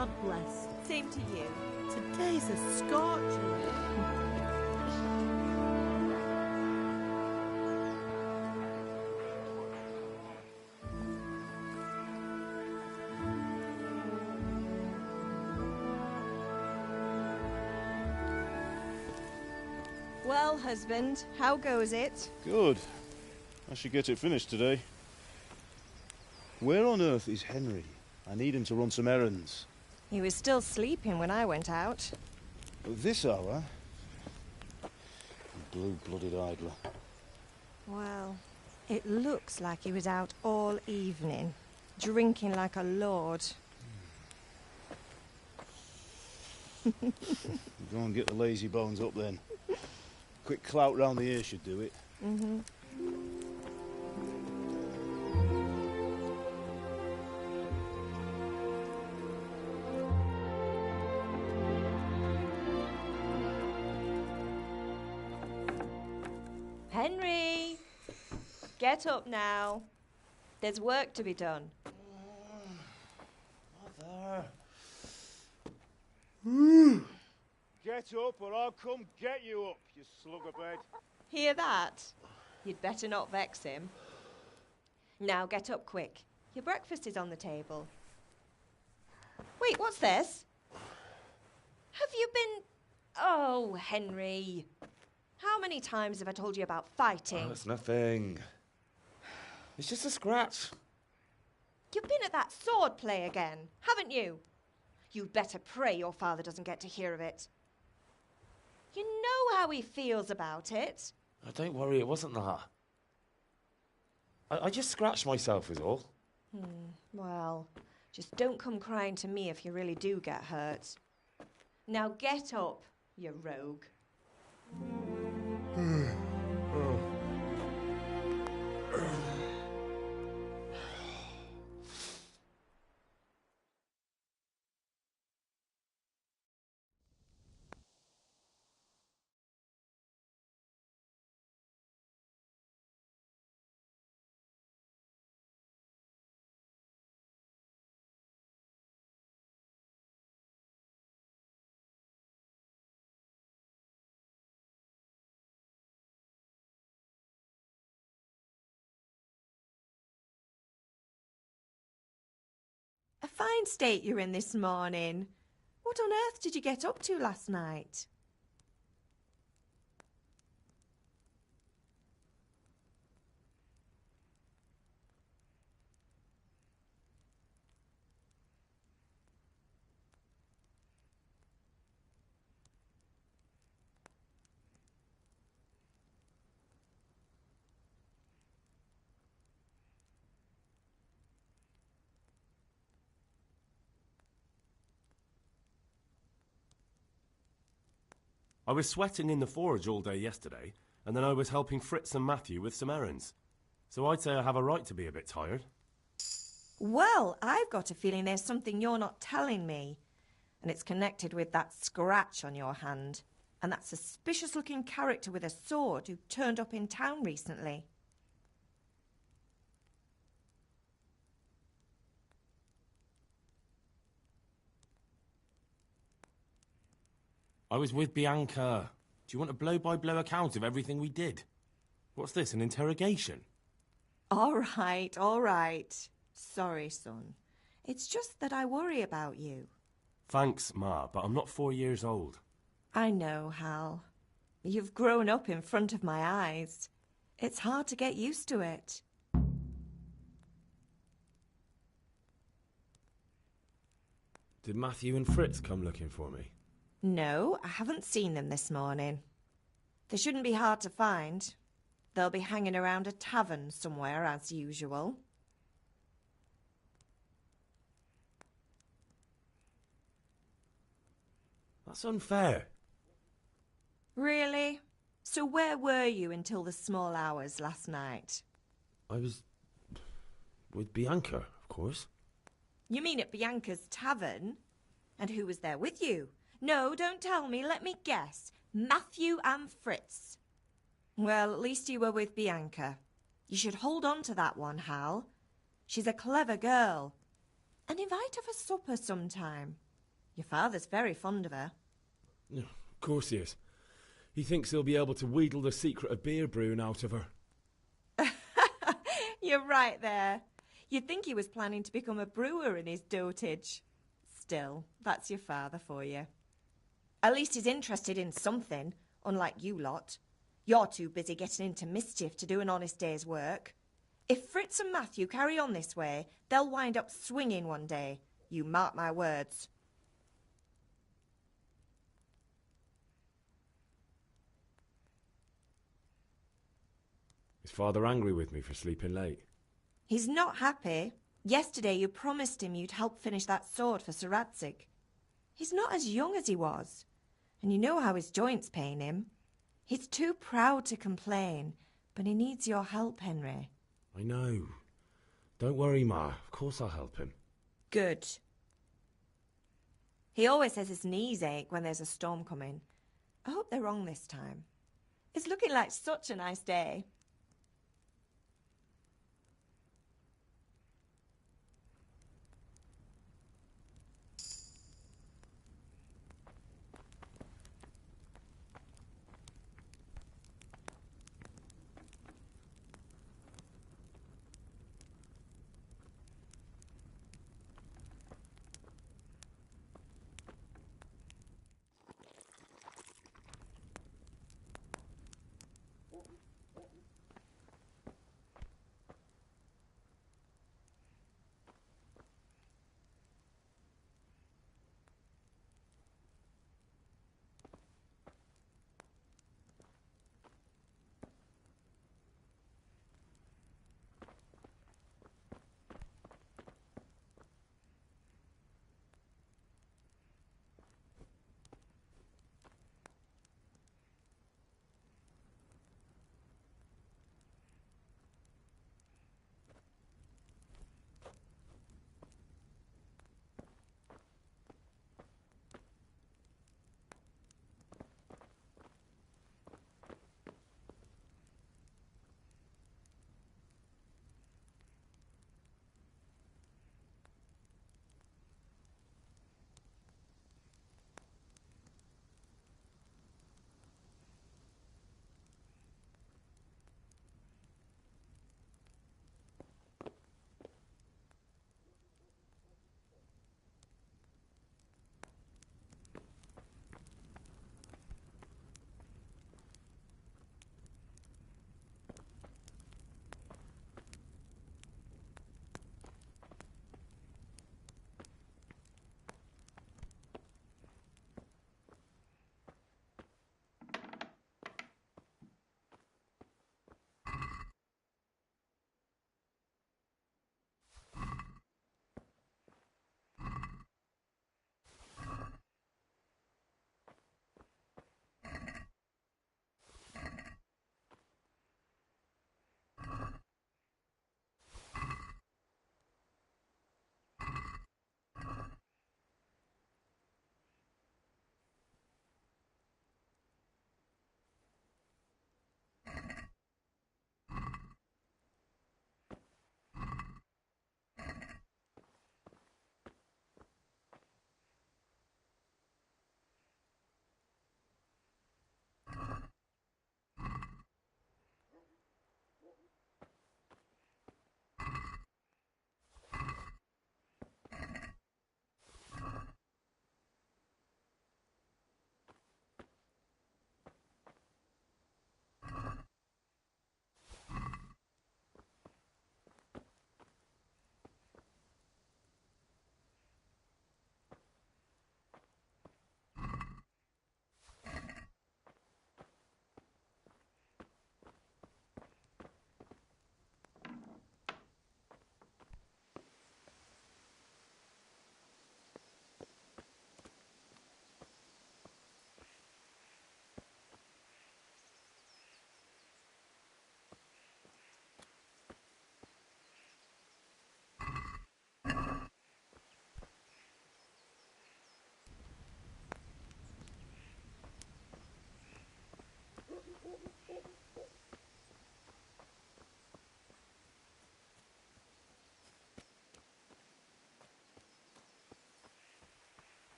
God bless. Same to you. Today's a scorcher. Well, husband, how goes it? Good. I should get it finished today. Where on earth is Henry? I need him to run some errands. He was still sleeping when I went out. At this hour? Blue-blooded idler. Well, it looks like he was out all evening, drinking like a lord. Go and get the lazy bones up then. Quick clout round the ear should do it. Mm-hmm. Henry! Get up now. There's work to be done. Mother! Get up or I'll come get you up, you sluggerbed. Hear that? You'd better not vex him. Now get up quick. Your breakfast is on the table. Wait, what's this? Have you been... Oh, Henry. How many times have I told you about fighting? Oh, it's nothing. It's just a scratch. You've been at that sword play again, haven't you? You'd better pray your father doesn't get to hear of it. You know how he feels about it. Oh, don't worry, it wasn't that. I just scratched myself is all. Well, just don't come crying to me if you really do get hurt. Now get up, you rogue. A fine state you're in this morning. What on earth did you get up to last night? I was sweating in the forge all day yesterday, and then I was helping Fritz and Matthew with some errands. So I'd say I have a right to be a bit tired. Well, I've got a feeling there's something you're not telling me. And it's connected with that scratch on your hand. And that suspicious-looking character with a sword who turned up in town recently. I was with Bianca. Do you want a blow-by-blow account of everything we did? What's this, an interrogation? All right. Sorry, son. It's just that I worry about you. Thanks, Ma, but I'm not 4 years old. I know, Hal. You've grown up in front of my eyes. It's hard to get used to it. Did Matthew and Fritz come looking for me? No, I haven't seen them this morning. They shouldn't be hard to find. They'll be hanging around a tavern somewhere, as usual. That's unfair. Really? So where were you until the small hours last night? I was... with Bianca, of course. You mean at Bianca's tavern? And who was there with you? No, don't tell me. Let me guess. Matthew and Fritz. Well, at least you were with Bianca. You should hold on to that one, Hal. She's a clever girl. And invite her for supper sometime. Your father's very fond of her. Of course he is. He thinks he'll be able to wheedle the secret of beer brewing out of her. You're right there. You'd think he was planning to become a brewer in his dotage. Still, that's your father for you. At least he's interested in something, unlike you lot. You're too busy getting into mischief to do an honest day's work. If Fritz and Matthew carry on this way, they'll wind up swinging one day. You mark my words. Is Father angry with me for sleeping late? He's not happy. Yesterday you promised him you'd help finish that sword for Sir Radzig. He's not as young as he was, and you know how his joints pain him. He's too proud to complain, but he needs your help, Henry. I know. Don't worry, Ma. Of course I'll help him. Good. He always says his knees ache when there's a storm coming. I hope they're wrong this time. It's looking like such a nice day.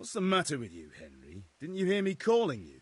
What's the matter with you, Henry? Didn't you hear me calling you?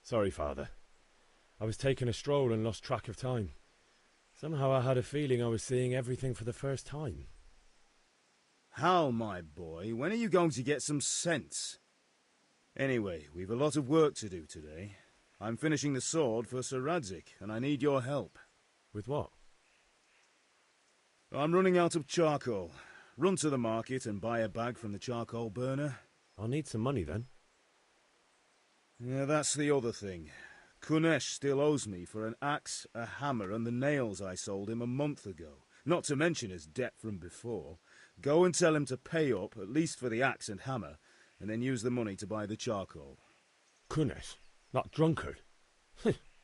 Sorry, Father. I was taking a stroll and lost track of time. Somehow I had a feeling I was seeing everything for the first time. Hal, my boy, when are you going to get some sense? Anyway, we've a lot of work to do today. I'm finishing the sword for Sir Radzig, and I need your help. With what? I'm running out of charcoal. Run to the market and buy a bag from the charcoal burner. I'll need some money then. Yeah, that's the other thing. Kunesh still owes me for an axe, a hammer, and the nails I sold him a month ago. Not to mention his debt from before. Go and tell him to pay up, at least for the axe and hammer, and then use the money to buy the charcoal. Kunesh? That drunkard?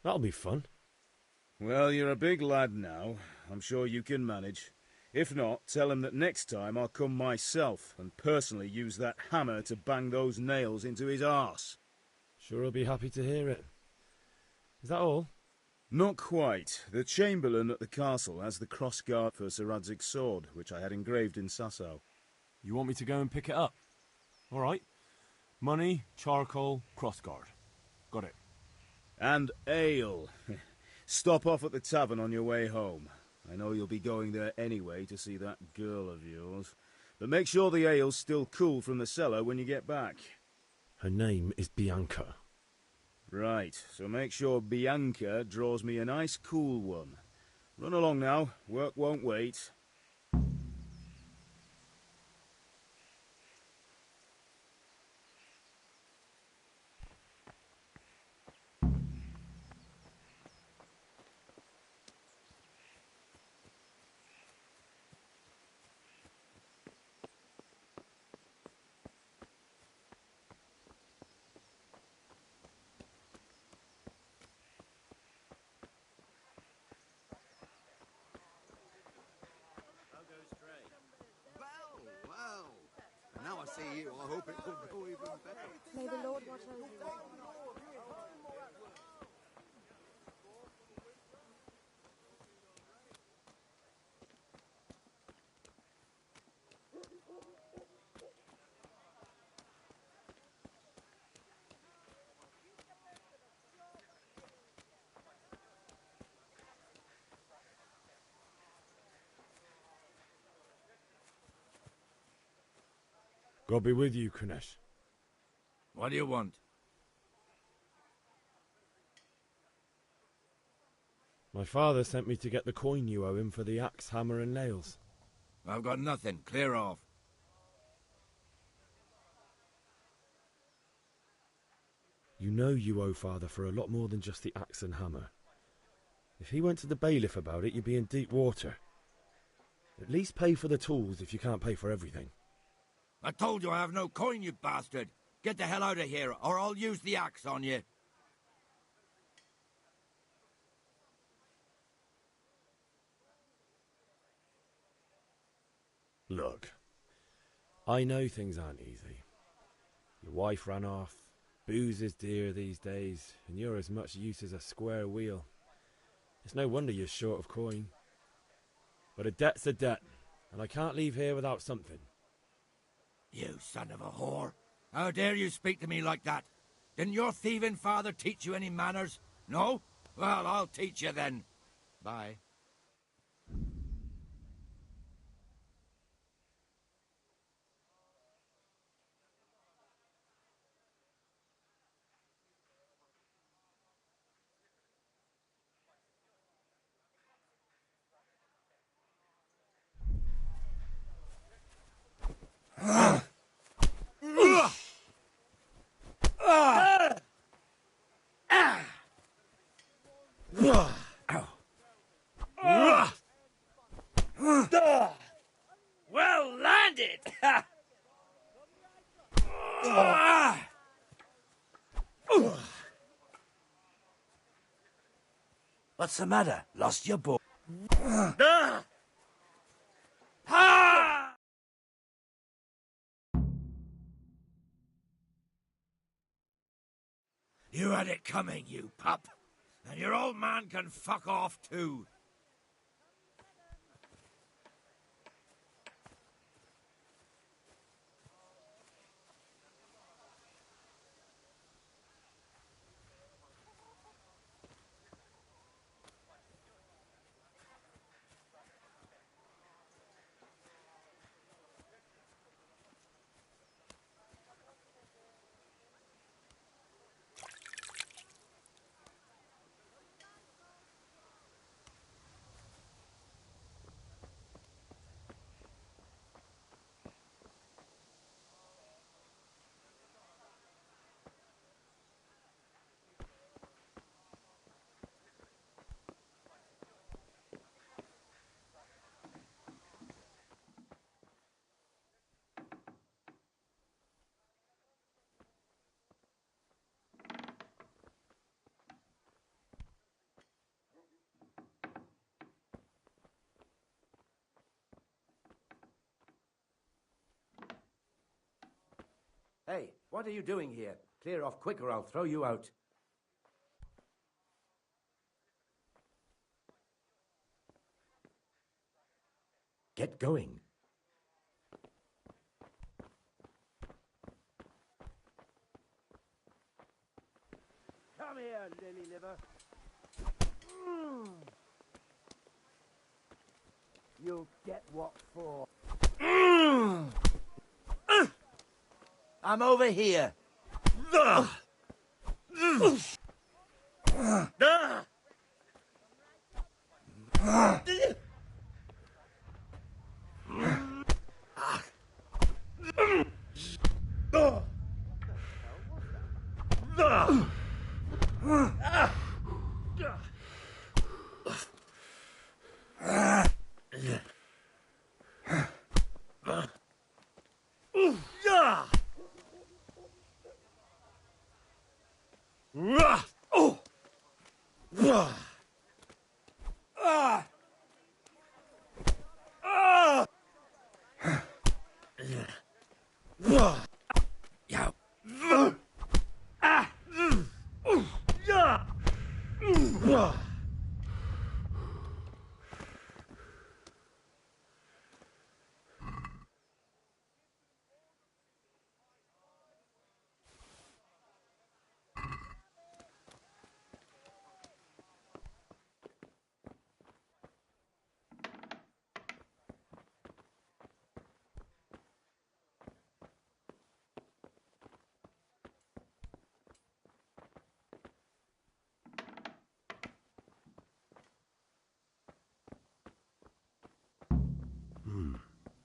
That'll be fun. Well, you're a big lad now. I'm sure you can manage. If not, tell him that next time I'll come myself and personally use that hammer to bang those nails into his arse. Sure, I'll be happy to hear it. Is that all? Not quite. The Chamberlain at the castle has the crossguard for Sir Radzig's sword, which I had engraved in Sasau. You want me to go and pick it up? All right. Money, charcoal, crossguard. Got it. And ale. Stop off at the tavern on your way home. I know you'll be going there anyway to see that girl of yours. But make sure the ale's still cool from the cellar when you get back. Her name is Bianca. Right, so make sure Bianca draws me a nice cool one. Run along now, work won't wait. Now I see you, I hope it will go even better. May the Lord watch over you. God be with you, Kunesh. What do you want? My father sent me to get the coin you owe him for the axe, hammer and nails. I've got nothing. Clear off. You know you owe father for a lot more than just the axe and hammer. If he went to the bailiff about it, you'd be in deep water. At least pay for the tools if you can't pay for everything. I told you I have no coin, you bastard. Get the hell out of here, or I'll use the axe on you. Look, I know things aren't easy. Your wife ran off, booze is dear these days, and you're as much use as a square wheel. It's no wonder you're short of coin. But a debt's a debt, and I can't leave here without something. You son of a whore. How dare you speak to me like that? Didn't your thieving father teach you any manners? No? Well, I'll teach you then. Bye. Well landed! What's the matter? Lost your boy? You had it coming, you pup. And your old man can fuck off too. Hey, what are you doing here? Clear off quick or I'll throw you out. Get going. Come here, lily liver. You'll get what for. I'm over here.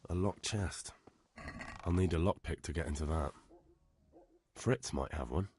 A locked chest. I'll need a lockpick to get into that. Fritz might have one.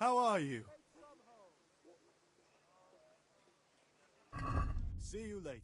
How are you? See you later.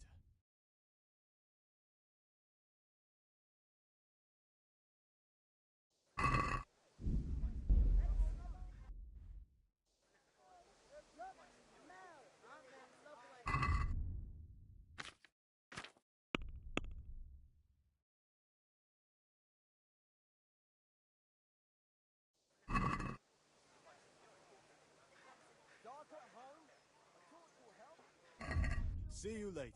See you later.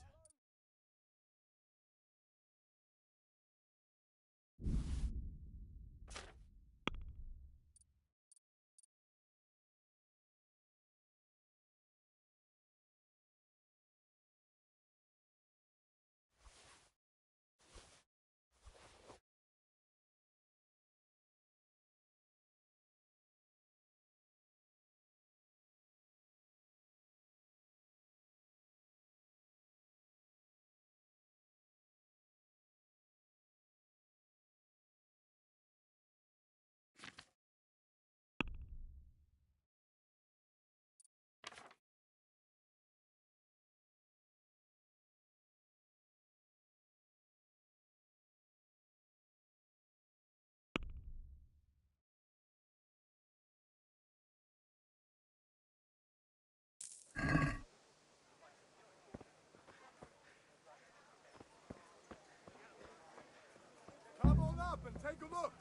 Come on up and take a look.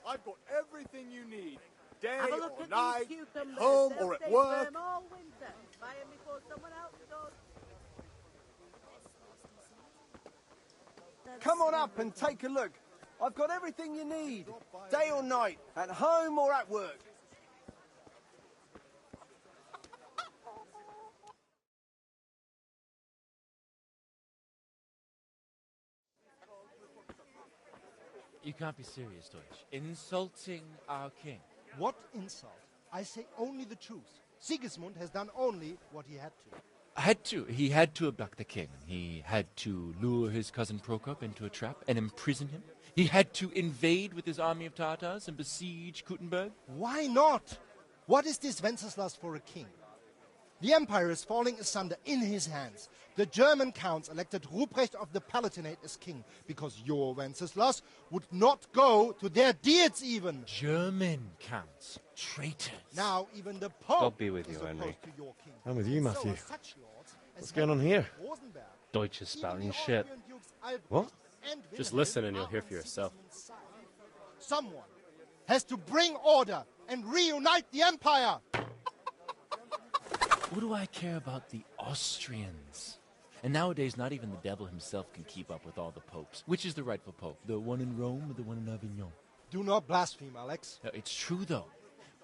I've got everything you need. Day Have a look or at night, these cucumbers. home They'll or at stay work. firm all winter. Buy 'em before someone else does. Come on up and take a look. I've got everything you need. Day or night, at home or at work. You can't be serious, Deutsch. Insulting our king. What insult? I say only the truth. Sigismund has done only what he had to. He had to abduct the king. He had to lure his cousin Prokop into a trap and imprison him. He had to invade with his army of Tatars and besiege Kuttenberg. Why not? What is this Wenceslas for a king? The empire is falling asunder in his hands. The German counts elected Ruprecht of the Palatinate as king because your Wenceslas would not go to their deeds even. German counts. Traitors. Now even the Pope God be with you, is Henry. opposed to your king. I'm with you, And Matthew. so are such lords as What's going on here? Rosenberg. Deutsch is spouting Even the shit. Austrian dukes Albrecht What? and Just Wilhelm listen and you'll are hear on for yourself. Sigismund's side. Someone has to bring order and reunite the empire. What do I care about the Austrians? And nowadays, not even the devil himself can keep up with all the popes. Which is the rightful pope? The one in Rome or the one in Avignon? Do not blaspheme, Alex. No, it's true, though.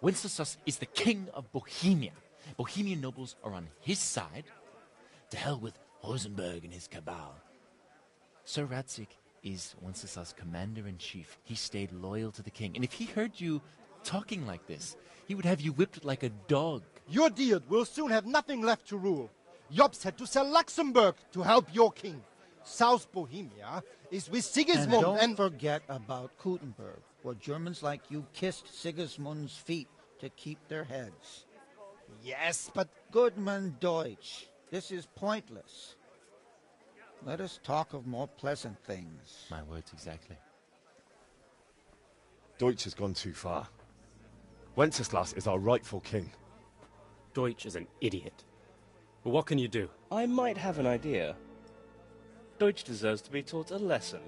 Wenceslas is the king of Bohemia. Bohemian nobles are on his side. To hell with Rosenberg and his cabal. Sir Ratzik is Wenceslas' commander-in-chief. He stayed loyal to the king. And if he heard you talking like this, he would have you whipped like a dog. Your Diet will soon have nothing left to rule. Jobst had to sell Luxembourg to help your king. South Bohemia is with Sigismund and don't forget about Kuttenberg, where Germans like you kissed Sigismund's feet to keep their heads. Yes, but... Goodman Deutsch, this is pointless. Let us talk of more pleasant things. My words exactly. Deutsch has gone too far. Wenceslas is our rightful king. Deutsch is an idiot. But what can you do? I might have an idea. Deutsch deserves to be taught a lesson.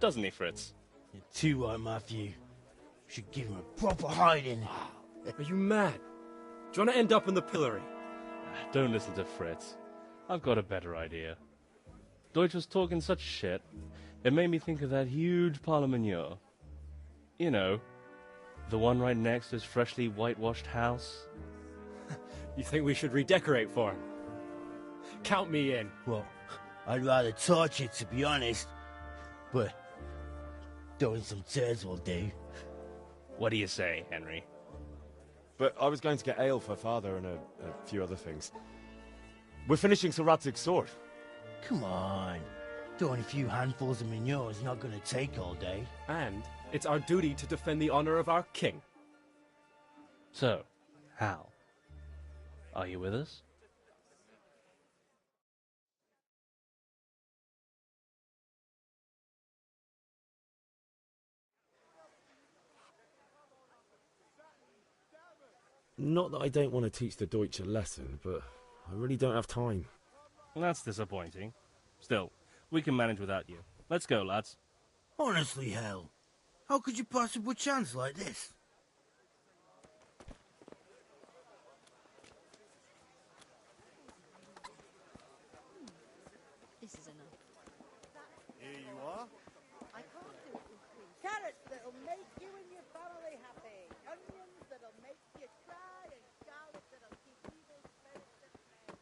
Doesn't he, Fritz? You're too right, Matthew. Should give him a proper hiding. Are you mad? Do you want to end up in the pillory? Don't listen to Fritz. I've got a better idea. Deutsch was talking such shit, it made me think of that huge parliament. You know, the one right next to his freshly whitewashed house. You think we should redecorate for him? Count me in. Well, I'd rather torch it, to be honest. But throwing some turds will do. What do you say, Henry? But I was going to get ale for father and a few other things. We're finishing Sir Ratzig's sword. Come on. Throwing a few handfuls of manure is not going to take all day. And it's our duty to defend the honor of our king. So, Hal, are you with us? Not that I don't want to teach the Deutsch a lesson, but I really don't have time. That's disappointing. Still, we can manage without you. Let's go, lads. Honestly, Hal, how could you possibly chance like this? This is enough. Here you are. I can't do it with cream. Carrots that'll make you and your family happy. Onions that'll make you cry, and scarlet that'll keep evil spirits at bay.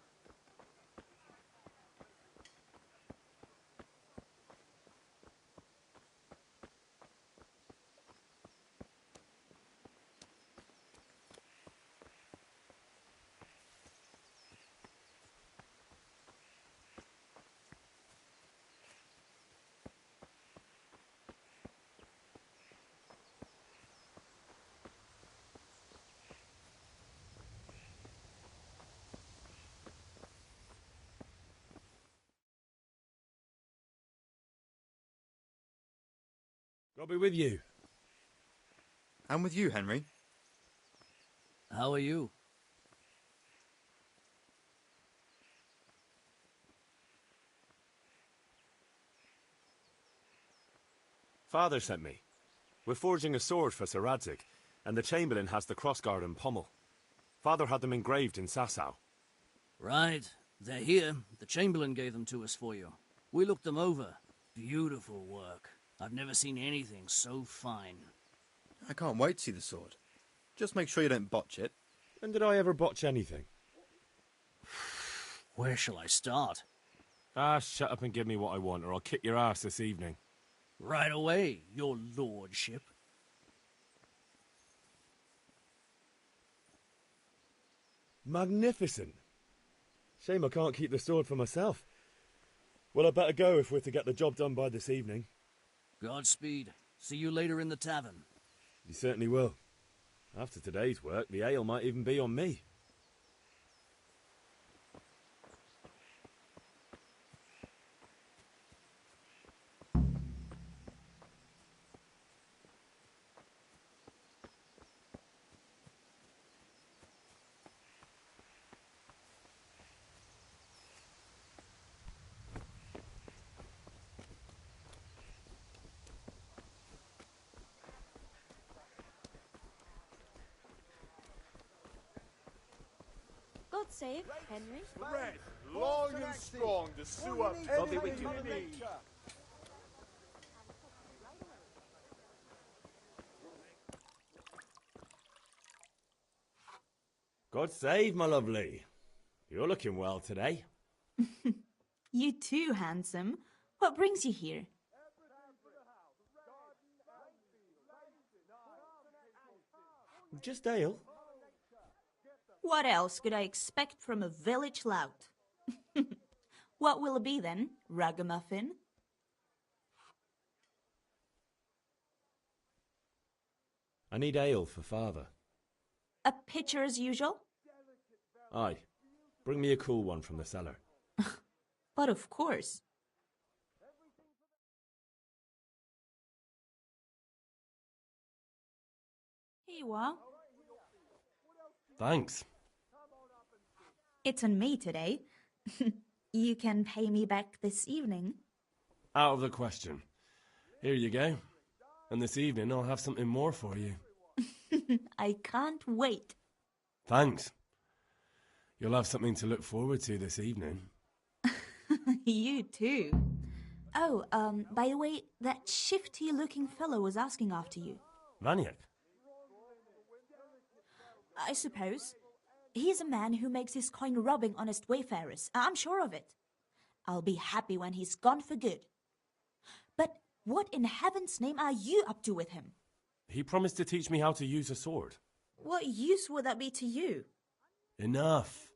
I'll be with you. I'm with you, Henry. How are you? Father sent me. We're forging a sword for Sir Radzig, and the Chamberlain has the crossguard and pommel. Father had them engraved in Sasau. Right. They're here. The Chamberlain gave them to us for you. We looked them over. Beautiful work. I've never seen anything so fine. I can't wait to see the sword. Just make sure you don't botch it. When did I ever botch anything? Where shall I start? Ah, shut up and give me what I want, or I'll kick your ass this evening. Right away, your lordship. Magnificent. Shame I can't keep the sword for myself. Well, I better go if we're to get the job done by this evening. Godspeed. See you later in the tavern. You certainly will. After today's work, the ale might even be on me. God save Henry. Red, long and strong to sew up everything you need. God save, my lovely. You're looking well today. You too, handsome. What brings you here? Just ale. What else could I expect from a village lout? What will it be then, ragamuffin? I need ale for father. A pitcher as usual? Aye. Bring me a cool one from the cellar. But of course. Here you are. Thanks. It's on me today. You can pay me back this evening. Out of the question. Here you go. And this evening I'll have something more for you. I can't wait. Thanks. You'll have something to look forward to this evening. You too. Oh, by the way, that shifty-looking fellow was asking after you. Vaniak? I suppose. He's a man who makes his coin robbing honest wayfarers. I'm sure of it. I'll be happy when he's gone for good. But what in heaven's name are you up to with him? He promised to teach me how to use a sword. What use would that be to you? Enough.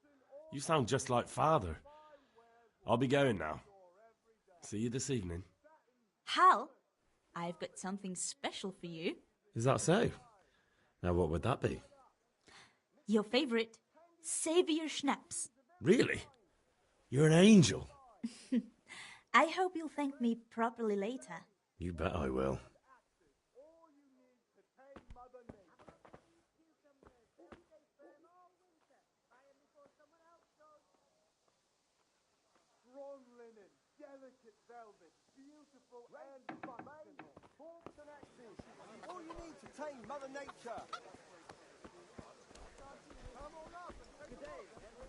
You sound just like father. I'll be going now. See you this evening. Hal, I've got something special for you. Is that so? Now what would that be? Your favorite, Savior Schnapps. Really? You're an angel. I hope you'll thank me properly later. You bet I will. Strong linen, delicate velvet, beautiful and functional. Forks and axes. All you need to tame Mother Nature. Come on up and take a day, Henry.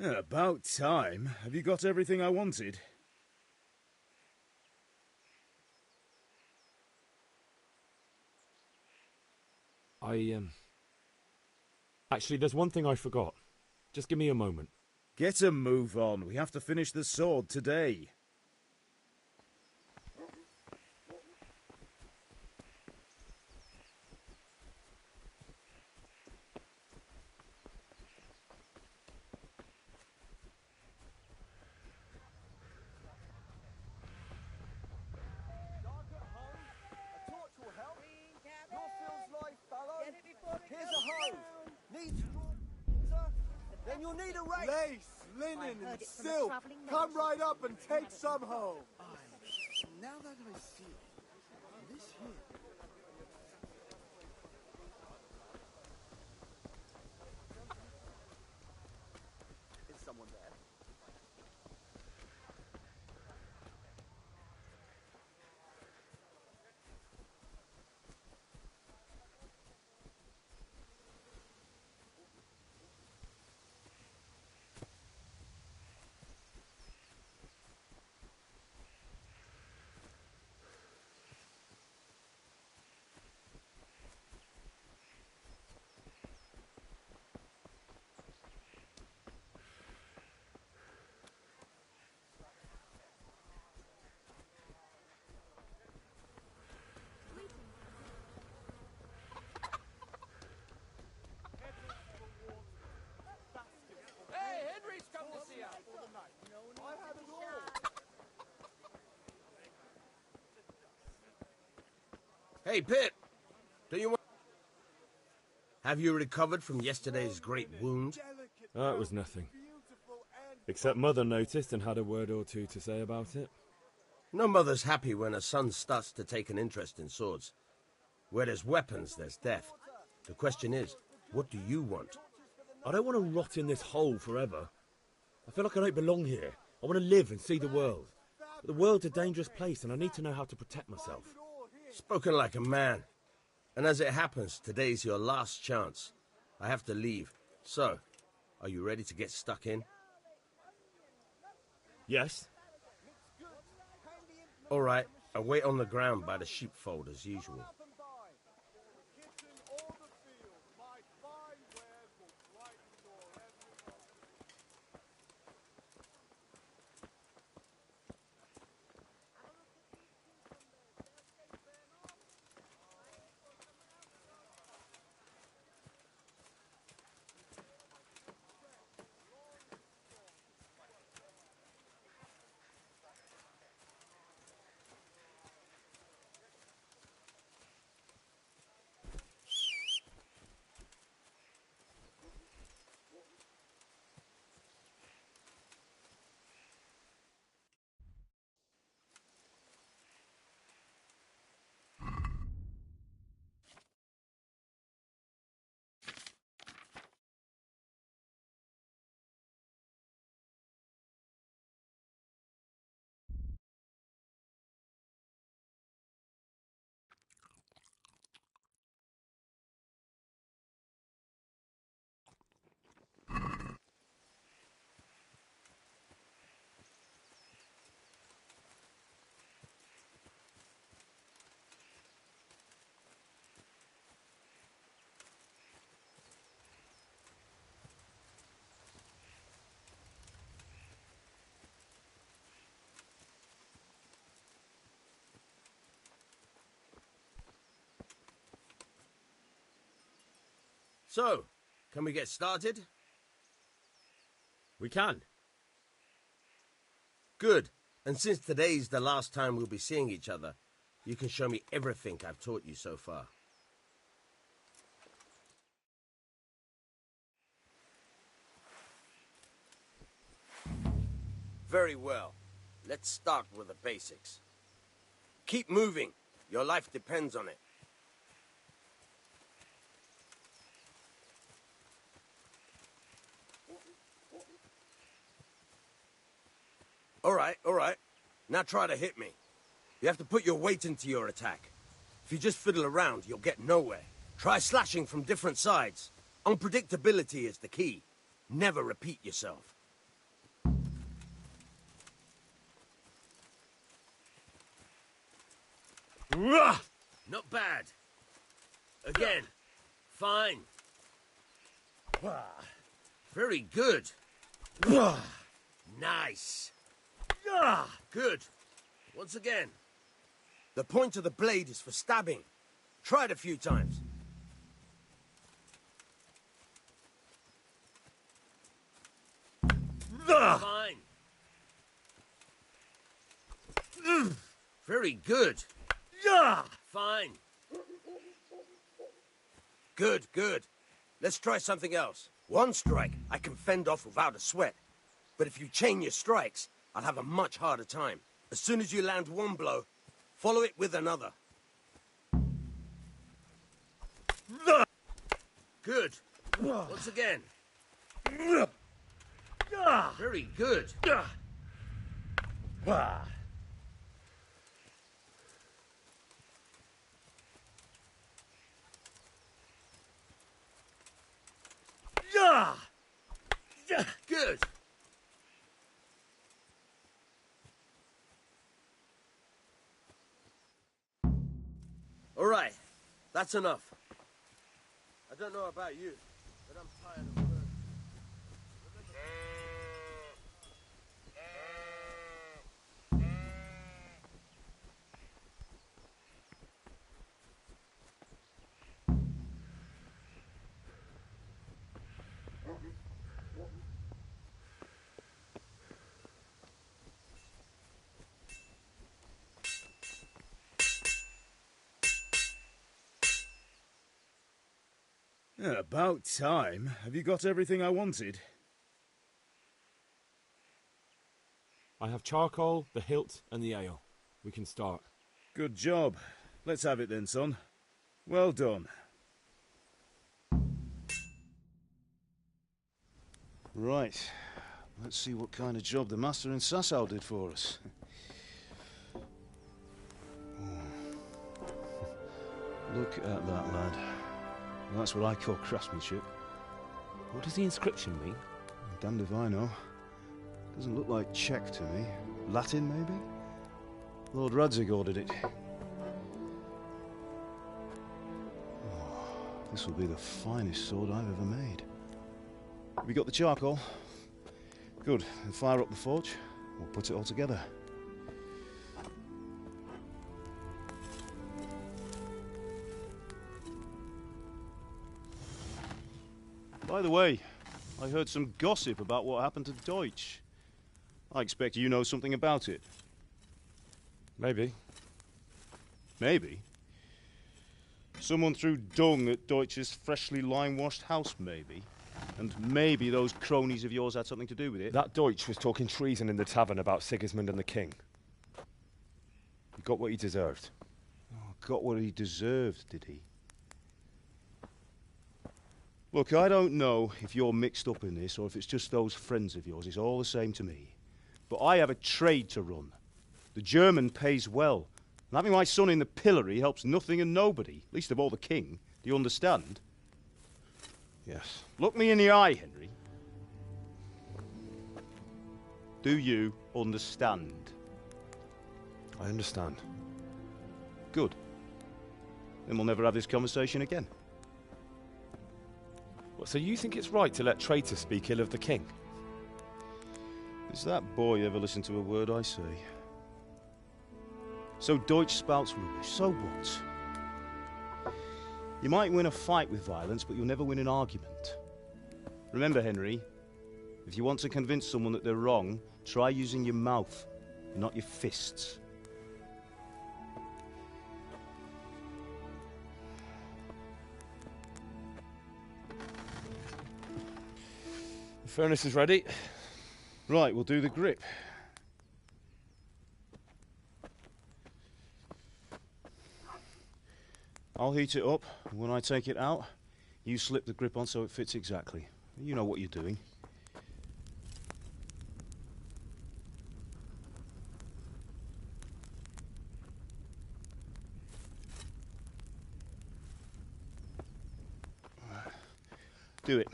Yeah, about time. Have you got everything I wanted? Actually, there's one thing I forgot. Just give me a moment. Get a move on. We have to finish the sword today. Here's a hoe. Need straw, then you'll need a rake. Lace, linen, and silk. Come right up and take some home. Now that I see it, this here. Is someone there? Hey, Henry's come to see us. I have it all. Hey, Pip! Do you want... Have you recovered from yesterday's great wound? That was nothing. Except Mother noticed and had a word or two to say about it. No mother's happy when her son starts to take an interest in swords. Where there's weapons, there's death. The question is, what do you want? I don't want to rot in this hole forever. I feel like I don't belong here. I want to live and see the world. But the world's a dangerous place and I need to know how to protect myself. Spoken like a man. And as it happens, today's your last chance. I have to leave. So, are you ready to get stuck in? Yes. All right, I'll wait on the ground by the sheepfold as usual. So, can we get started? We can. Good. And since today's the last time we'll be seeing each other, you can show me everything I've taught you so far. Very well. Let's start with the basics. Keep moving. Your life depends on it. All right. Now try to hit me. You have to put your weight into your attack. If you just fiddle around, you'll get nowhere. Try slashing from different sides. Unpredictability is the key. Never repeat yourself. Not bad. Again. Fine. Very good. Nice. Good. Once again. The point of the blade is for stabbing. Try it a few times. Fine. Very good. Fine. Good. Let's try something else. One strike I can fend off without a sweat. But if you chain your strikes, I'll have a much harder time. As soon as you land one blow, follow it with another. Good. Once again. Very good. Good. All right, that's enough. I don't know about you, but I'm tired of work. Yeah, about time. Have you got everything I wanted? I have charcoal, the hilt, and the ale. We can start. Good job. Let's have it then, son. Well done. Right. Let's see what kind of job the master in Sasau did for us. Look at that, lad. That's what I call craftsmanship. What does the inscription mean? Damned if I know. Doesn't look like Czech to me. Latin, maybe? Lord Radzig ordered it. Oh, this will be the finest sword I've ever made. Have you got the charcoal? Good. Then fire up the forge. We'll put it all together. By the way, I heard some gossip about what happened to Deutsch. I expect you know something about it. Maybe. Maybe? Someone threw dung at Deutsch's freshly lime-washed house, maybe? And maybe those cronies of yours had something to do with it? That Deutsch was talking treason in the tavern about Sigismund and the king. He got what he deserved. Oh, got what he deserved, did he? Look, I don't know if you're mixed up in this or if it's just those friends of yours. It's all the same to me. But I have a trade to run. The German pays well. And having my son in the pillory helps nothing and nobody, least of all the king. Do you understand? Yes. Look me in the eye, Henry. Do you understand? I understand. Good. Then we'll never have this conversation again. What, so you think it's right to let traitors speak ill of the king? Does that boy ever listen to a word I say? So Deutsch spouts rubbish, so what? You might win a fight with violence, but you'll never win an argument. Remember, Henry, if you want to convince someone that they're wrong, try using your mouth, not your fists. The furnace is ready. Right, we'll do the grip. I'll heat it up, and when I take it out, you slip the grip on so it fits exactly. You know what you're doing. Do it.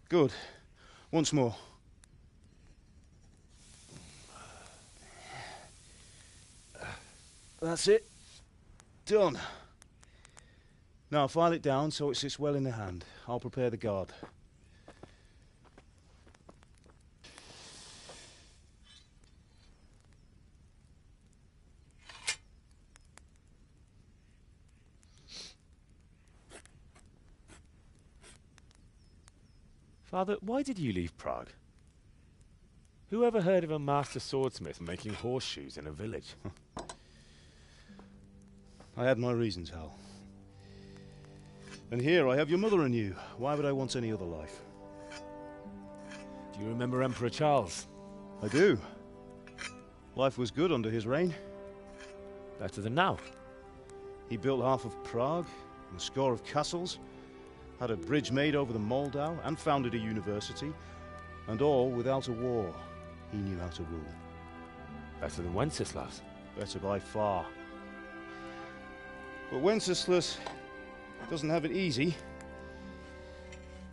Good. Once more. That's it. Done. Now file it down so it sits well in the hand. I'll prepare the guard. Father, why did you leave Prague? Who ever heard of a master swordsmith making horseshoes in a village? I had my reasons, Hal. And here I have your mother and you. Why would I want any other life? Do you remember Emperor Charles? I do. Life was good under his reign. Better than now. He built half of Prague, and a score of castles, had a bridge made over the Moldau, and founded a university, and all without a war. He knew how to rule. Better than Wenceslas. Better by far. But Wenceslas doesn't have it easy.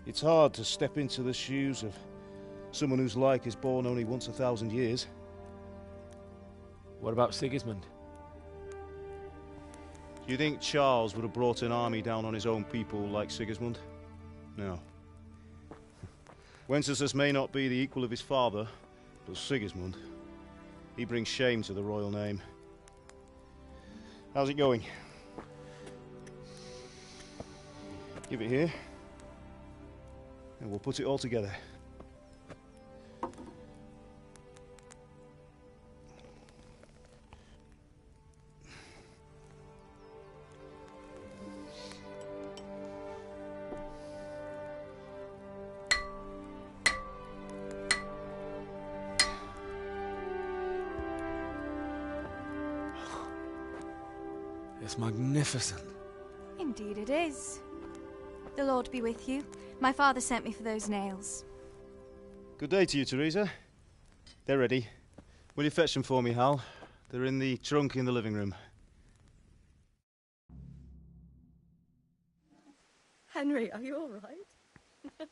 It's hard to step into the shoes of someone whose like is born only once 1,000 years. What about Sigismund? Do you think Charles would have brought an army down on his own people like Sigismund? No. Wenceslas may not be the equal of his father, but Sigismund, he brings shame to the royal name. How's it going? Give it here, and we'll put it all together. It's magnificent. Indeed it is. The Lord be with you. My father sent me for those nails. Good day to you, Teresa. They're ready. Will you fetch them for me, Hal? They're in the trunk in the living room. Henry, are you all right?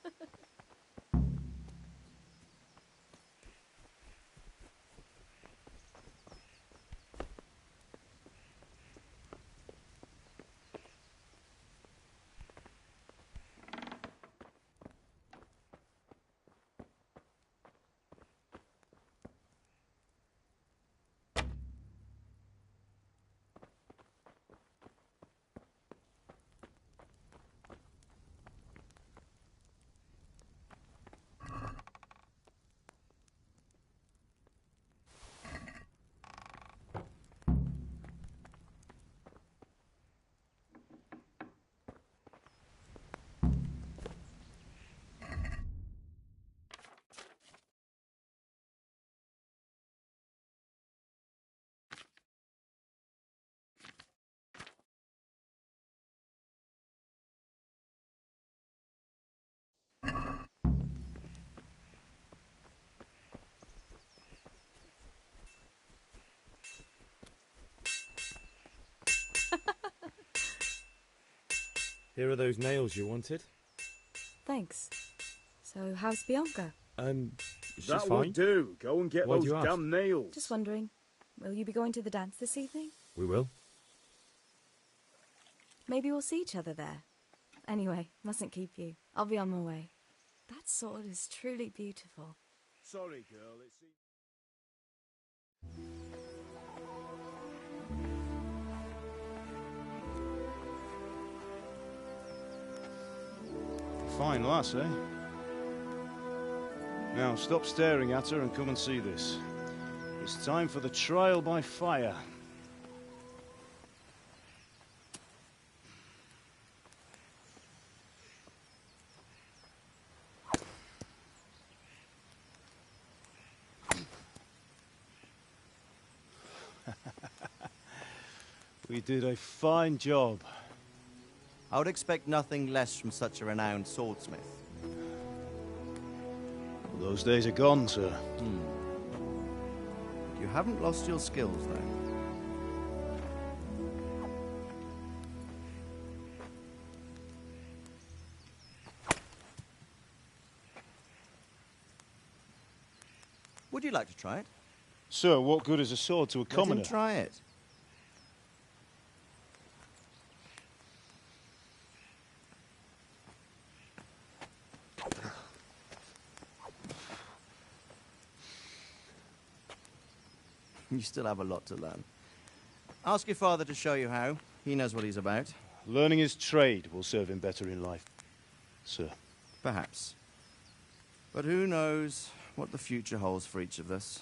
Here are those nails you wanted. Thanks. So, how's Bianca? She's That fine. won't do. Go and get Why'd those you ask? damn nails. Just wondering, will you be going to the dance this evening? We will. Maybe we'll see each other there. Anyway, mustn't keep you. I'll be on my way. That sword is truly beautiful. Sorry, girl. Fine lass, eh? Now, stop staring at her and come and see this. It's time for the trial by fire. We did a fine job. I would expect nothing less from such a renowned swordsmith. Well, those days are gone, sir. You haven't lost your skills, though. Would you like to try it? Sir, what good is a sword to a commoner? Let him try it. You still have a lot to learn. Ask your father to show you how. He knows what he's about. Learning his trade will serve him better in life, sir. Perhaps. But who knows what the future holds for each of us.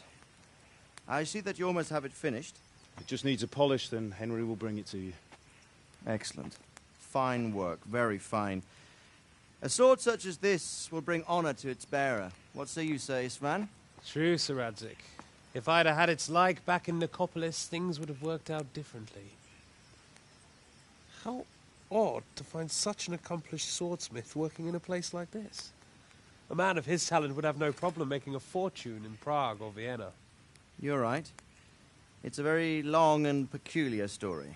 I see that you almost have it finished. It just needs a polish, then Henry will bring it to you. Excellent. Fine work, very fine. A sword such as this will bring honor to its bearer. What say you, Sir Istvan? True, Sir Radzik. If I'd have had its like back in Nicopolis, things would have worked out differently. How odd to find such an accomplished swordsmith working in a place like this. A man of his talent would have no problem making a fortune in Prague or Vienna. You're right. It's a very long and peculiar story.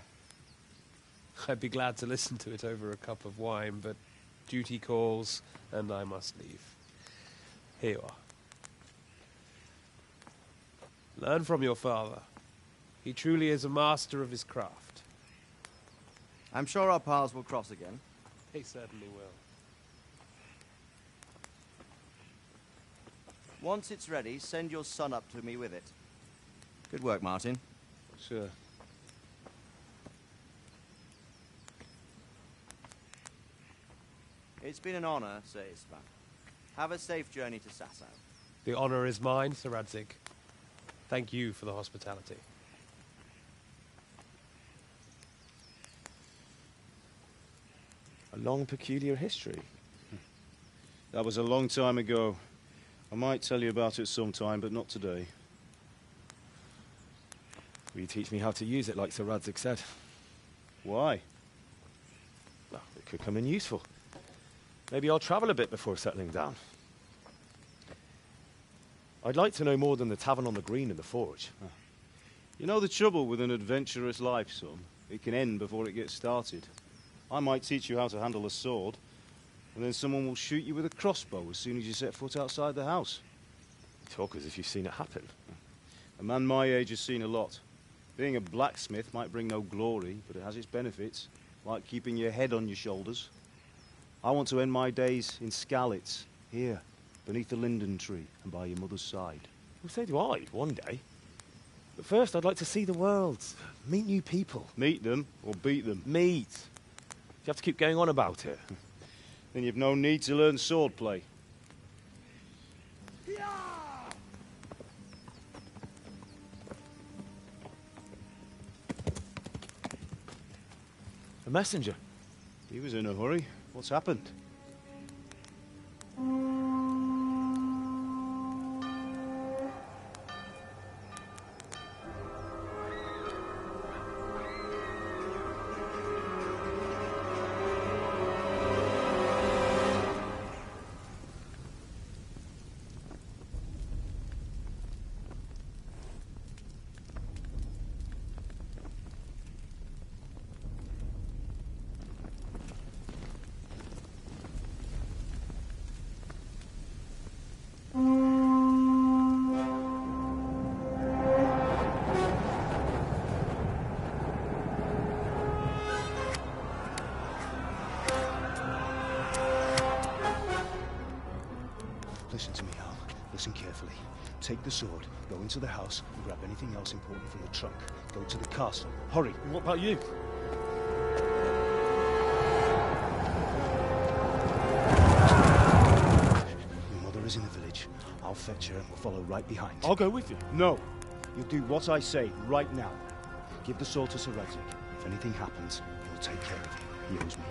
I'd be glad to listen to it over a cup of wine, but duty calls, and I must leave. Here you are. Learn from your father. He truly is a master of his craft. I'm sure our paths will cross again. He certainly will. Once it's ready, send your son up to me with it. Good work, Martin. Sir. It's been an honor, Sir Istvan. Have a safe journey to Sasau. The honor is mine, Sir Radzik. Thank you for the hospitality. A long, peculiar history. That was a long time ago. I might tell you about it sometime, but not today. Will you teach me how to use it, like Sir Radzik said? Why? Well, it could come in useful. Maybe I'll travel a bit before settling down. I'd like to know more than the tavern on the green and the forge. You know the trouble with an adventurous life, son? It can end before it gets started. I might teach you how to handle a sword, and then someone will shoot you with a crossbow as soon as you set foot outside the house. You talk as if you've seen it happen. A man my age has seen a lot. Being a blacksmith might bring no glory, but it has its benefits, like keeping your head on your shoulders. I want to end my days in Skalitz, here, beneath the linden tree and by your mother's side. Well, so do I, one day. But first, I'd like to see the world, meet new people. Meet them or beat them? Meet. You have to keep going on about it. Then you've no need to learn swordplay. A messenger. He was in a hurry. What's happened? Take the sword, go into the house, and grab anything else important from the trunk. Go to the castle. Hurry! What about you? Your mother is in the village. I'll fetch her and we'll follow right behind. I'll go with you. No! You'll do what I say right now. Give the sword to Sir Radzik. If anything happens, he'll take care of you. He owes me.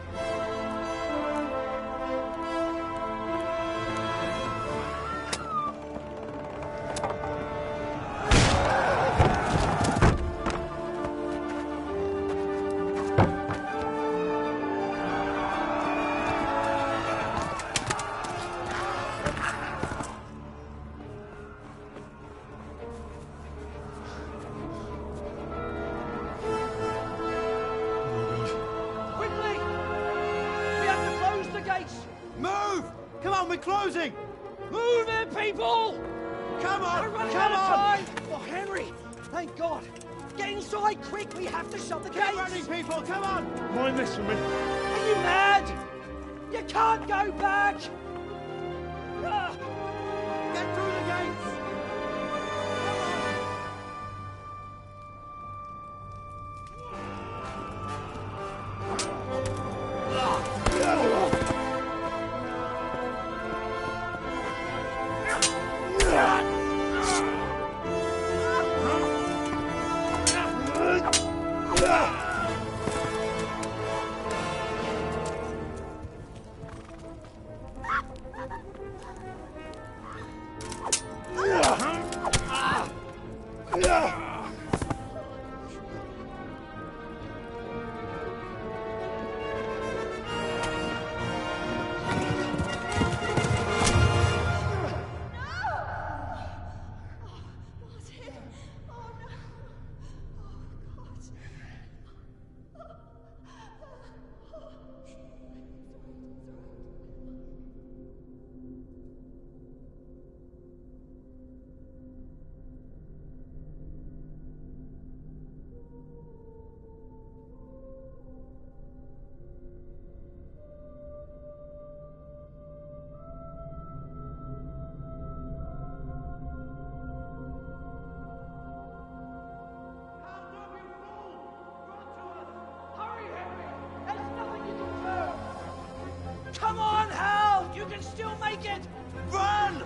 Come on, Hal! You can still make it! Run!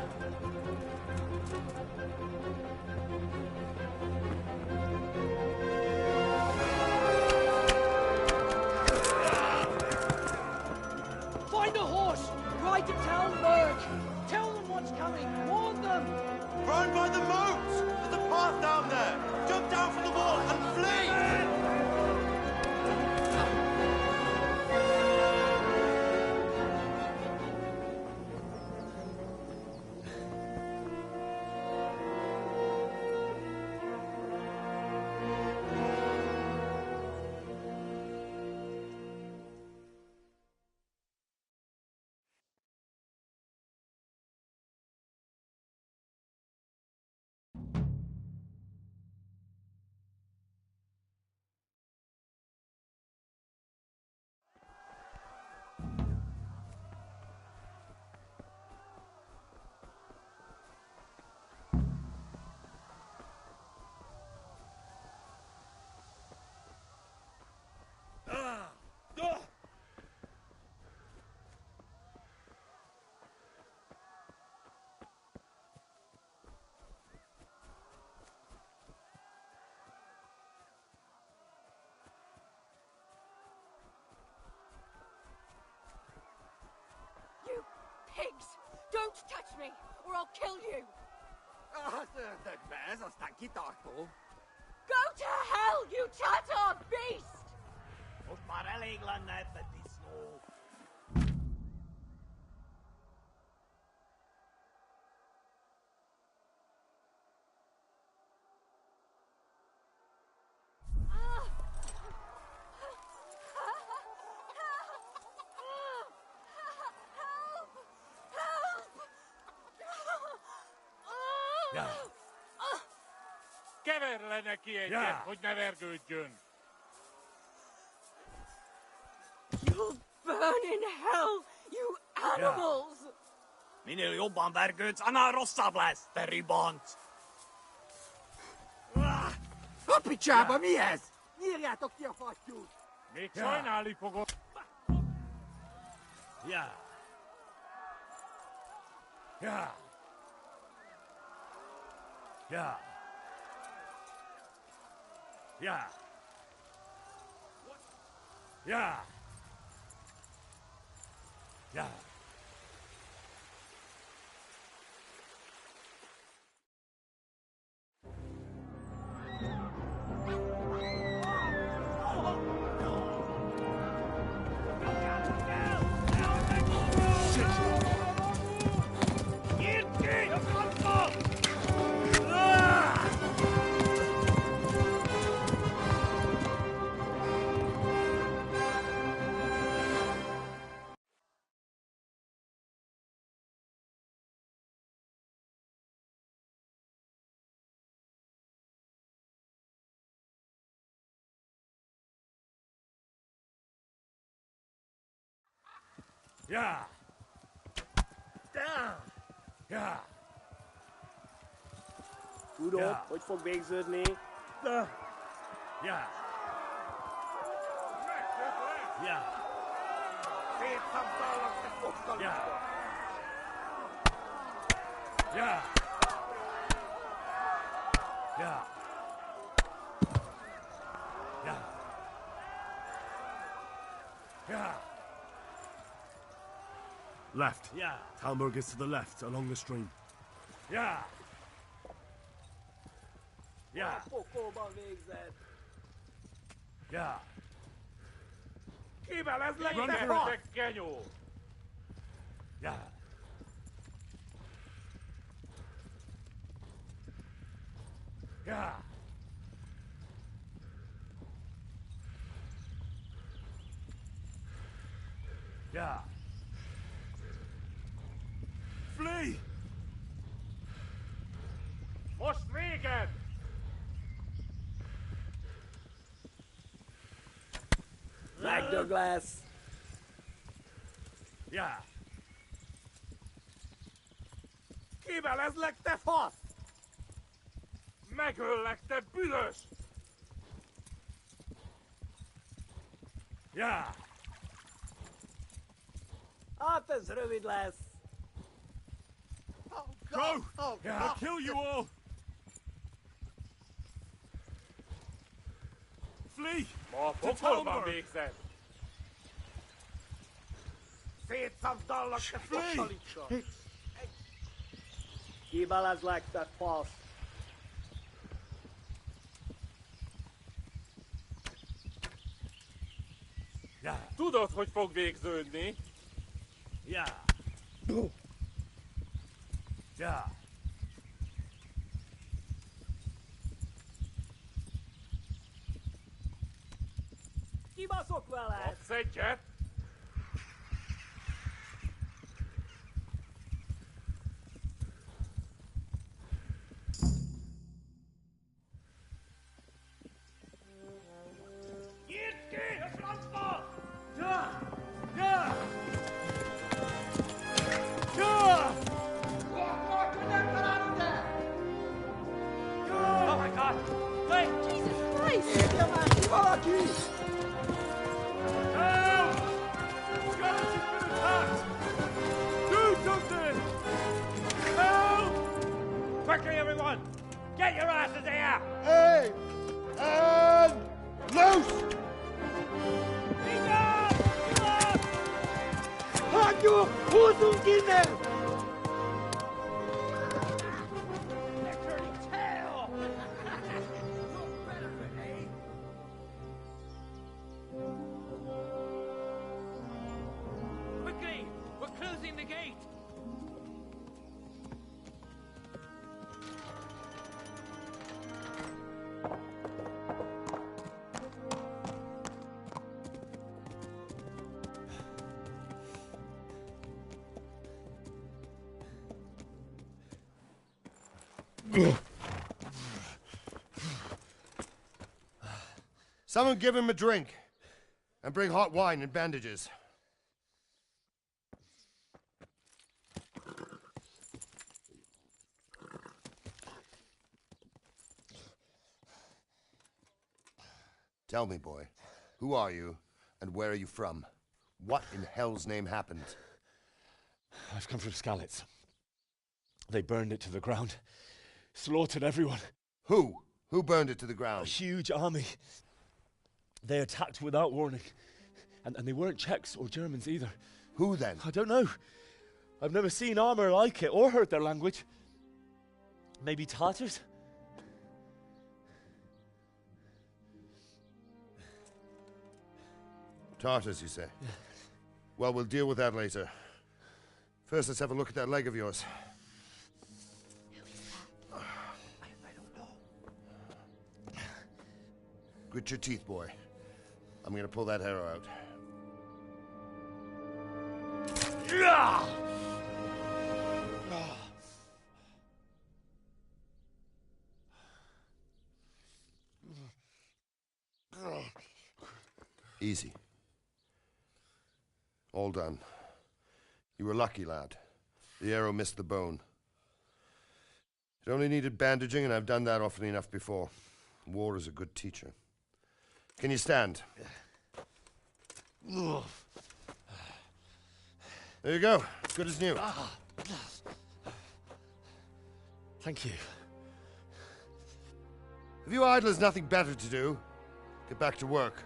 Find a horse! Ride to town, Merc! Tell them what's coming! Warn them! Run by the moat! There's a path down there! Jump down from the wall and flee! Pigs! Don't touch me, or I'll kill you! Go to hell, you Tatar beast! Keverle neki egyet, hogy ne vergődjön. You'll burn in hell, you animals! Minél jobban vergődsz, annál rosszabb lesz, te ribant! A picsába, mi ez? Nyírjátok ki a fattyút! Még sajnálni fogod. Ja. Ja. Ja. Ja. Ja. Ja. Ja! Ja! Tudod, Ja. hogy fog végződni? Ja! Ja! Szétszabdallak, te fokkal! Ja! Ja! Ja! Ja! Ja! Left. Yeah. Talmberg is to the left, along the stream. Ja! Ja! Pokolban végzed! Ja! Kivel ez Run legyen, for it. te genyó? Ja! Ja! Ja! Flee! Most véged! Megdög lesz! Ja! Kivel ez leg, te fasz? Megöllek, te büdös! Ja! Hát ez rövid lesz! Go! I'll kill you all! Flee! Ma a To pokolban Talmberg! végzed! Szétszabdallak, te fossalicsa! Kibelezlek, te fasz! Ja! Tudod, hogy fog végződni? Ja! Ja! Kibaszok vele! Adsz egyet? Nyitd ki a francba! Ja! Ja! Ja! Oh my god! Wait! Jesus Christ! Írja már ki valaki! Help! Skeleton's been attacked! Do something! Help! Quickly, everyone! Get your asses here! Hey! And loose! Hagyjuk! Húzzunk innen! Quickly! We're closing the gate! Someone give him a drink. And bring hot wine and bandages. Tell me, boy, who are you, and where are you from? What in hell's name happened? I've come from Skalitz. They burned it to the ground. Slaughtered everyone. Who? Who burned it to the ground? A huge army. They attacked without warning. And they weren't Czechs or Germans either. Who then? I don't know. I've never seen armor like it or heard their language. Maybe Tatars? Tartars, you say? Yeah. Well, we'll deal with that later. First, let's have a look at that leg of yours. Who is that? I don't know. Grit your teeth, boy. I'm gonna pull that arrow out. Easy. All done. You were lucky, lad. The arrow missed the bone. It only needed bandaging, and I've done that often enough before. War is a good teacher. Can you stand? There you go. Good as new. Thank you. If you idlers nothing better to do, get back to work.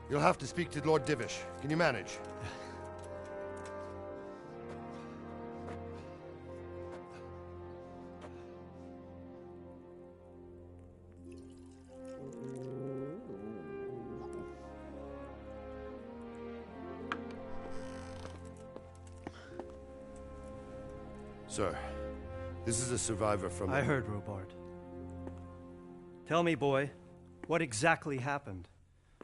You'll have to speak to Lord Divish. Can you manage? Sir, this is a survivor from... I heard, Robard. Tell me, boy, what exactly happened?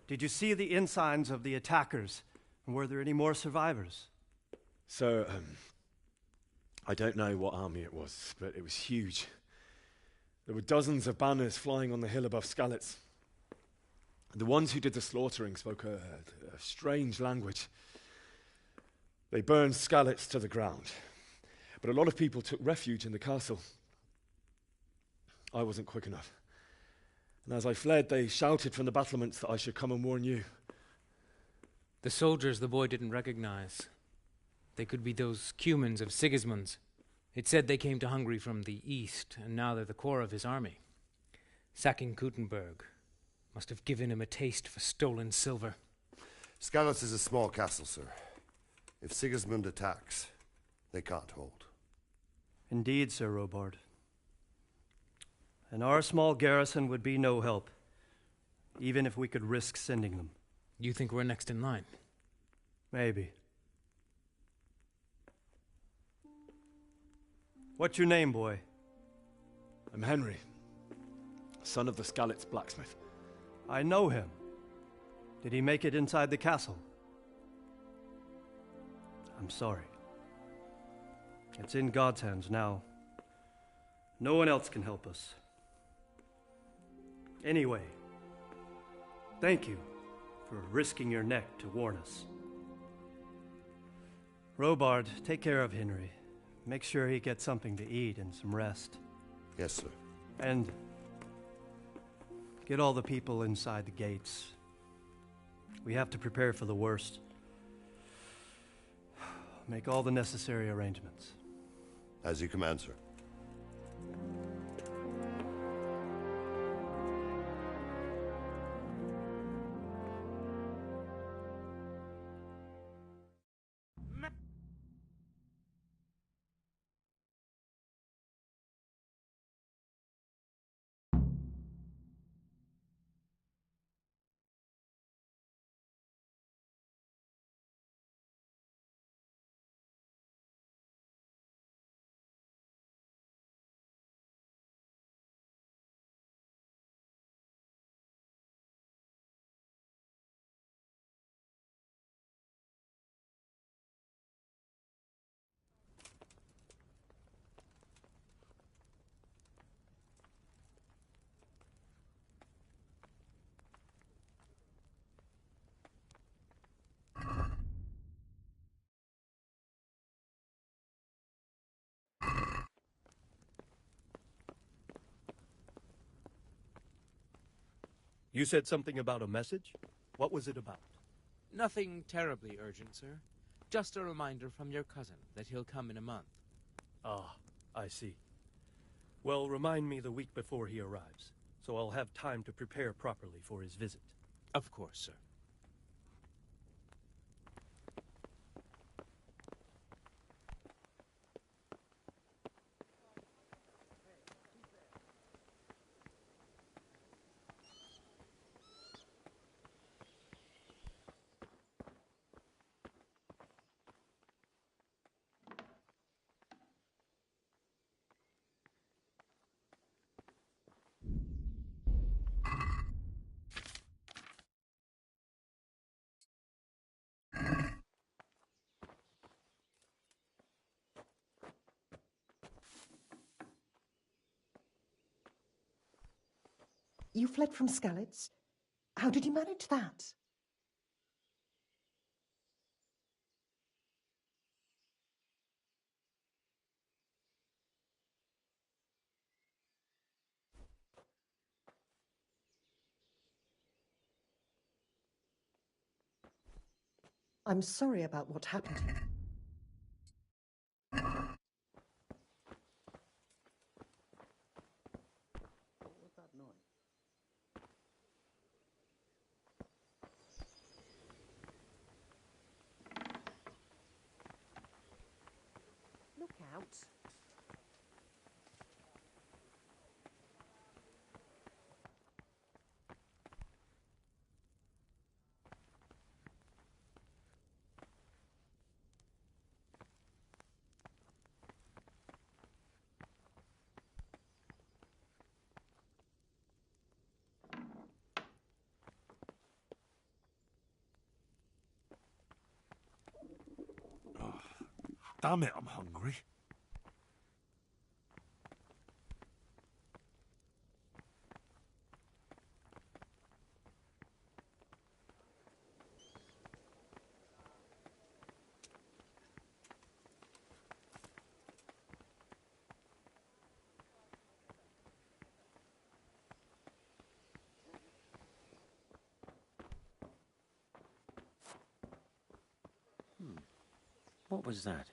Did you see the ensigns of the attackers? And were there any more survivors? So, I don't know what army it was, but it was huge. There were dozens of banners flying on the hill above Skalitz. The ones who did the slaughtering spoke a strange language. They burned Skalitz to the ground. But a lot of people took refuge in the castle. I wasn't quick enough. And as I fled, they shouted from the battlements that I should come and warn you. The soldiers the boy didn't recognize. They could be those Cumans of Sigismund's. It said they came to Hungary from the east, and now they're the core of his army. Sacking Kuttenberg must have given him a taste for stolen silver. Skalitz is a small castle, sir. If Sigismund attacks, they can't hold. Indeed, Sir Robard. And our small garrison would be no help, even if we could risk sending them. You think we're next in line? Maybe. What's your name, boy? I'm Henry, son of the Skalitz blacksmith. I know him. Did he make it inside the castle? I'm sorry. It's in God's hands now. No one else can help us. Anyway, thank you for risking your neck to warn us. Robard, take care of Henry. Make sure he gets something to eat and some rest. Yes, sir. And get all the people inside the gates. We have to prepare for the worst. Make all the necessary arrangements. As you command, sir. You said something about a message? What was it about? Nothing terribly urgent, sir. Just a reminder from your cousin that he'll come in a month. Ah, I see. Well, remind me the week before he arrives, so I'll have time to prepare properly for his visit. Of course, sir. You fled from Skalitz? How did you manage that? I'm sorry about what happened to you. What was that noise? Look out. Damn it, I'm hungry. What was that?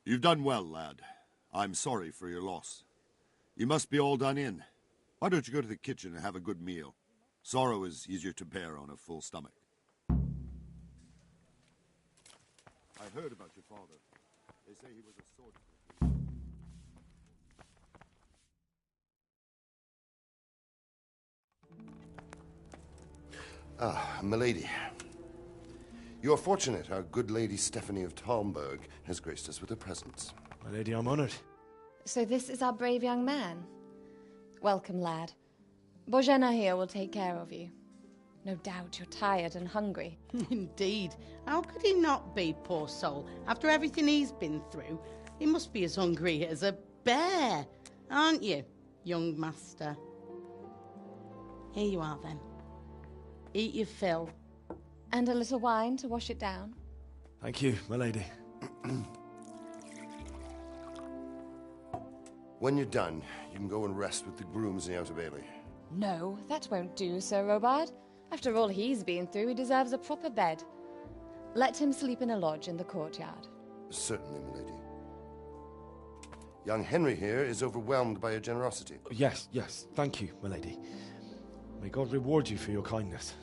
You've done well, lad. I'm sorry for your loss. You must be all done in. Why don't you go to the kitchen and have a good meal? Sorrow is easier to bear on a full stomach. I heard about your father. They say he was a swordsman. Ah, milady. You are fortunate our good lady Stephanie of Talmberg has graced us with her presence. My lady, I'm honored. So this is our brave young man. Welcome, lad. Bozhena here will take care of you. No doubt you're tired and hungry. Indeed. How could he not be, poor soul? After everything he's been through, he must be as hungry as a bear, aren't you, young master? Here you are, then. Eat your fill. And a little wine to wash it down. Thank you, my lady. When you're done, you can go and rest with the grooms in the Outer Bailey. No, that won't do, Sir Robard. After all he's been through, he deserves a proper bed. Let him sleep in a lodge in the courtyard. Certainly, milady. Young Henry here is overwhelmed by your generosity. Yes, yes. Thank you, my lady. May God reward you for your kindness.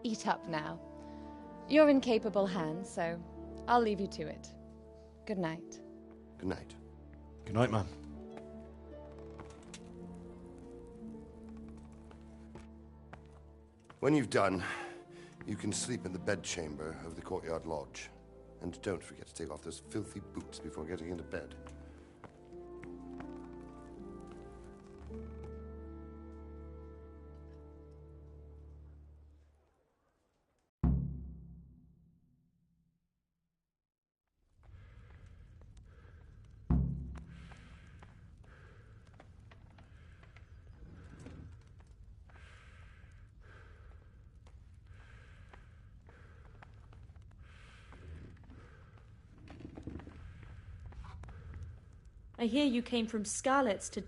Eat up now. You're in capable hands, so I'll leave you to it. Good night. Good night. Good night, ma'am. When you've done, you can sleep in the bedchamber of the courtyard lodge. And don't forget to take off those filthy boots before getting into bed. I hear you came from Scarlet's to...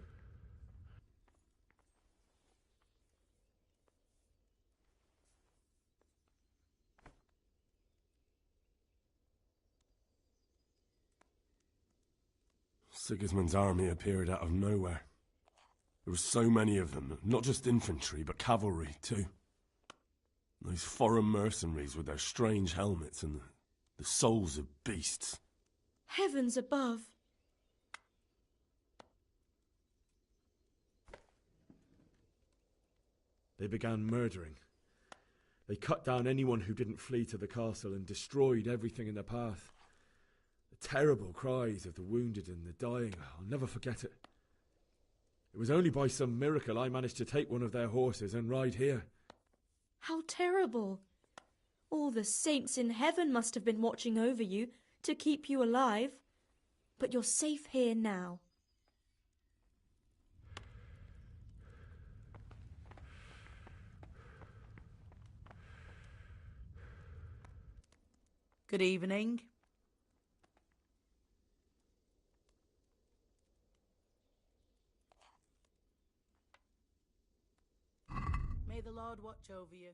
Sigismund's army appeared out of nowhere. There were so many of them, not just infantry, but cavalry too. Those foreign mercenaries with their strange helmets and the souls of beasts. Heavens above! They began murdering. They cut down anyone who didn't flee to the castle and destroyed everything in their path. The terrible cries of the wounded and the dying, I'll never forget it. It was only by some miracle I managed to take one of their horses and ride here. How terrible! All the saints in heaven must have been watching over you to keep you alive. But you're safe here now. Good evening. May the Lord watch over you.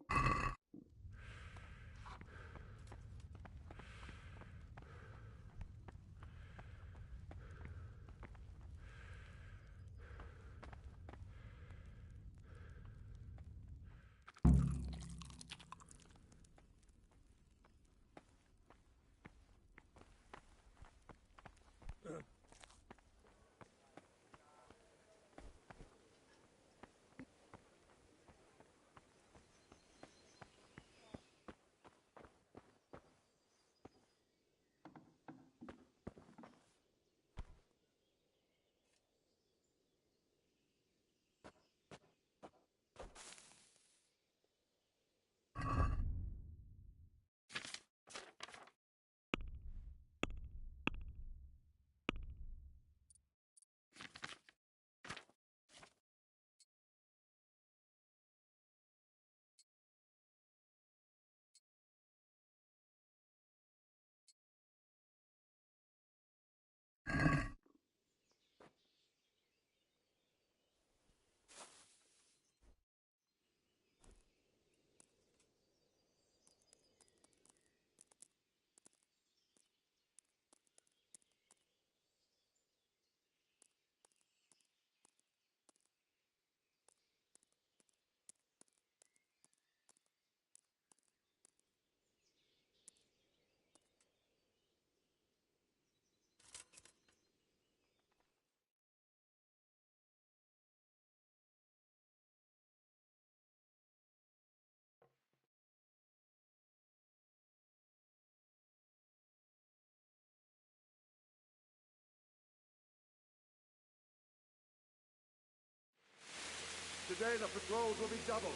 Today the patrols will be doubled.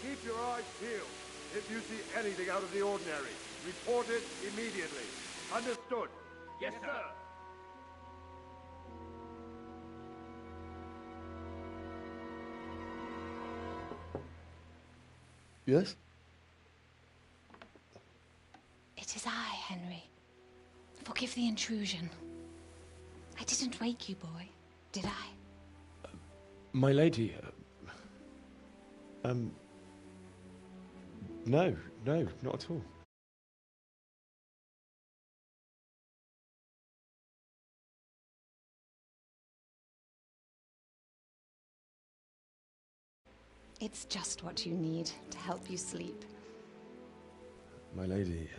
Keep your eyes peeled. If you see anything out of the ordinary, report it immediately. Understood? Yes, sir. Yes? It is I, Henry. Forgive the intrusion. I didn't wake you, boy, did I? My lady, no, not at all. It's just what you need to help you sleep. My lady,